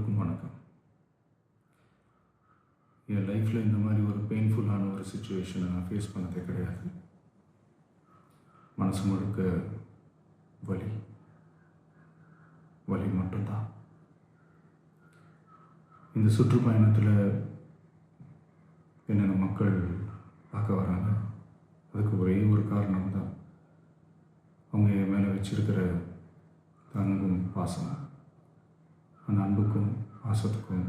எல்லோருக்கும் வணக்கம். என் லைஃப்பில் இந்த மாதிரி ஒரு பெயின்ஃபுல்லான ஒரு சுச்சுவேஷனை நான் ஃபேஸ் பண்ணதே கிடையாது. மனசு முழுக்க வலி வலி மட்டும்தான். இந்த சுற்றுப்பயணத்தில் என்னென்ன மக்கள் பார்க்க வராங்க, அதுக்கு ஒரே ஒரு காரணம் தான், அவங்க என் மேலே வச்சிருக்கிற அன்பும் பாசம். அந்த அன்புக்கும் பாசத்துக்கும்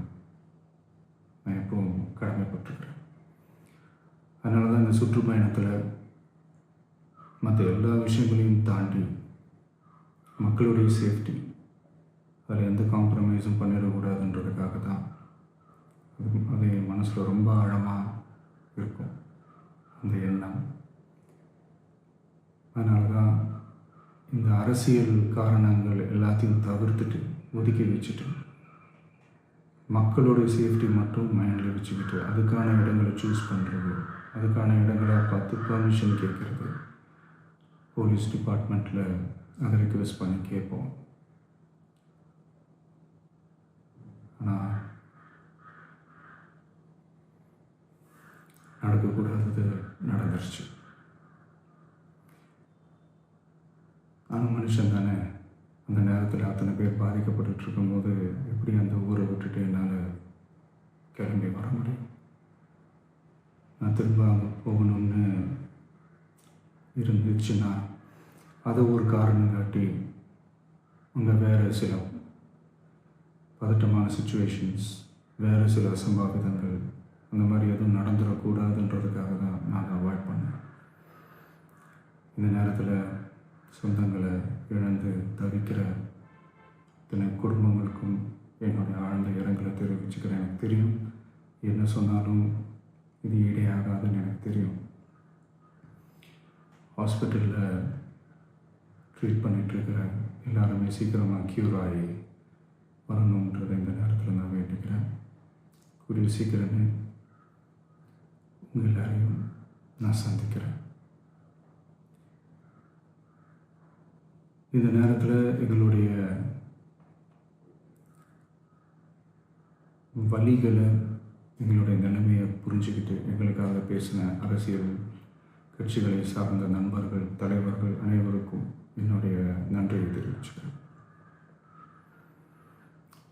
நான் எப்பவும் கடமைப்பட்டிருக்கிறேன். அதனால தான் இந்த சுற்றுப்பயணத்தில் மற்ற எல்லா விஷயங்களையும் தாண்டி மக்களுடைய சேஃப்டி, அதில் எந்த காம்ப்ரமைஸும் பண்ணிடக்கூடாதுன்றதுக்காக தான் அது என் மனசில் ரொம்ப ஆழமாக இருக்கும் அந்த எண்ணம். அதனால தான் இந்த அரசியல் காரணங்கள் எல்லாத்தையும் தவிர்த்துட்டு ஒதுக்கி வச்சுட்டு மக்களோட சேஃப்டி மட்டும் மைண்டில் வச்சுக்கிட்டு அதுக்கான இடங்களை சூஸ் பண்ணுறது, அதுக்கான இடங்களை பார்த்து பர்மிஷன் கேட்குறது, போலீஸ் டிபார்ட்மெண்ட்டில் அதை ரிக்வெஸ்ட் பண்ணி கேட்போம். ஆனால் நடக்கக்கூடாதது நடந்துருச்சு. ஆனால் மனுஷன் தானே, அந்த நேரத்தில் அத்தனை பேர் பாதிக்கப்பட்டு இருக்கும்போது எப்படி அந்த ஊரை விட்டுட்டு என்னால் கிளம்பி வர முடியும்? நான் திரும்ப அங்கே போகணும்னு இருந்துச்சுன்னா அதை ஒரு காரணம் காட்டி அங்கே வேறு சில பதட்டமான சுச்சுவேஷன்ஸ், வேறு சில அசம்பாவிதங்கள், அந்த மாதிரி எதுவும் நடந்துடக்கூடாதுன்றதுக்காக தான் நான் அவாய்ட் பண்ணேன். இந்த நேரத்தில் சொந்தங்களை இழந்து தவிக்கிற இத்தனை குடும்பங்களுக்கும் என்னுடைய ஆழ்ந்த இரங்கலை தெரிவிச்சுக்கிறேன். எனக்கு தெரியும், என்ன சொன்னாலும் இது ஈடையாகாதுன்னு எனக்கு தெரியும். ஹாஸ்பிட்டலில் ட்ரீட் பண்ணிகிட்ருக்கிற எல்லாருமே சீக்கிரமாக க்யூர் ஆகி வரணுன்றதை இந்த நேரத்தில் நான் வேண்டிக்கிறேன். கூடிய சீக்கிரமே உங்கள் எல்லாரையும் நான் சந்திக்கிறேன். இந்த நேரத்தில் எங்களுடைய வலிகளை, எங்களுடைய நிலைமையை புரிஞ்சுக்கிட்டு எங்களுக்காக பேசின அரசியல் கட்சிகளை சார்ந்த நண்பர்கள், தலைவர்கள் அனைவருக்கும் என்னுடைய நன்றியை தெரிவிச்சுக்கிறேன்.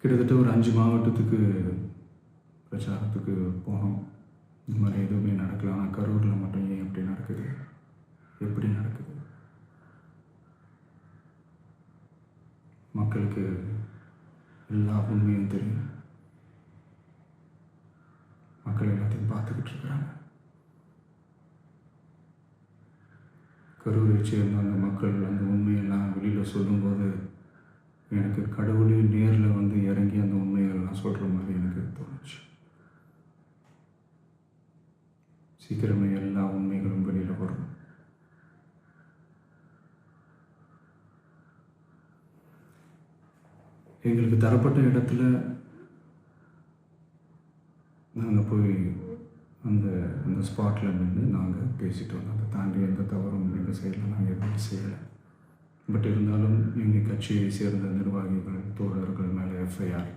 கிட்டத்தட்ட ஒரு 5 மாவட்டத்துக்கு பிரச்சாரத்துக்கு போனோம். இந்த மாதிரி எதுவுமே நடக்கல. ஆனால் கரூரில் மட்டும் ஏன் எப்படி நடக்குது, எப்படி நடக்குது? மக்களுக்கு எல்லா உண்மையும் தெரியும். மக்கள் எல்லாத்தையும் பார்த்துக்கிட்டு இருக்கிறாங்க. கரூரை சேர்ந்த அந்த மக்கள் அந்த உண்மையெல்லாம் வெளியில் சொல்லும்போது எனக்கு கடவுளே நேரில் வந்து இறங்கி அந்த உண்மைகள்லாம் சொல்கிற மாதிரி எனக்கு தோணுச்சு. சீக்கிரமே எல்லா உண்மைகளும் வெளியில் வரும். எங்களுக்கு தரப்பட்ட இடத்துல நாங்கள் போய் அந்த அந்த ஸ்பாட்டில் நின்று நாங்கள் பேசிட்டு வந்தோம். அதை தாண்டி எந்த தவறும் எங்கள் சைடில் நாங்கள் எதுவும் செய்யலை. பட் இருந்தாலும் எங்கள் கட்சியை சேர்ந்த நிர்வாகிகள், தோழர்கள் மேலே எஃப்ஐஆர்,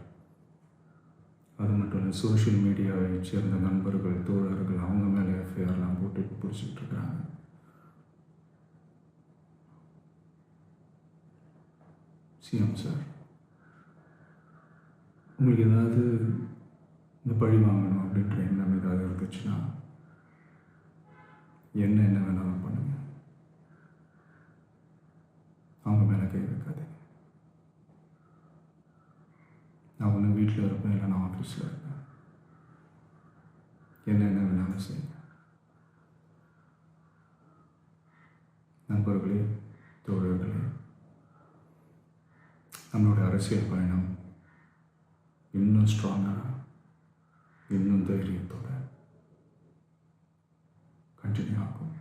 அது மட்டும் இல்லை சோஷியல் மீடியாவை சேர்ந்த நண்பர்கள், தோழர்கள் அவங்க மேலே எஃப்ஐஆர்லாம் போட்டு பிடிச்சிட்டு இருக்கிறாங்க. சிஎம் சார், உங்களுக்கு ஏதாவது இந்த பழி வாங்கணும் அப்படின்ற எண்ணம் ஏதாவது இருந்துச்சுன்னா என்ன வேணாலும் பண்ணுங்க. அவங்க மேலே கை வைக்காதீங்க. நான் ஒன்று வீட்டில் இருப்பேன், இல்லை நான் ஆஃபீஸில் இருப்பேன். என்ன வேணாலும் செய்யுங்க. நண்பர்களே, தோழர்களே, நம்மளோட அரசியல் பயணம் இன்னும் ஸ்ட்ராங்காக, இன்னும் தைரியத்தோட கண்டினியூ ஆகும்.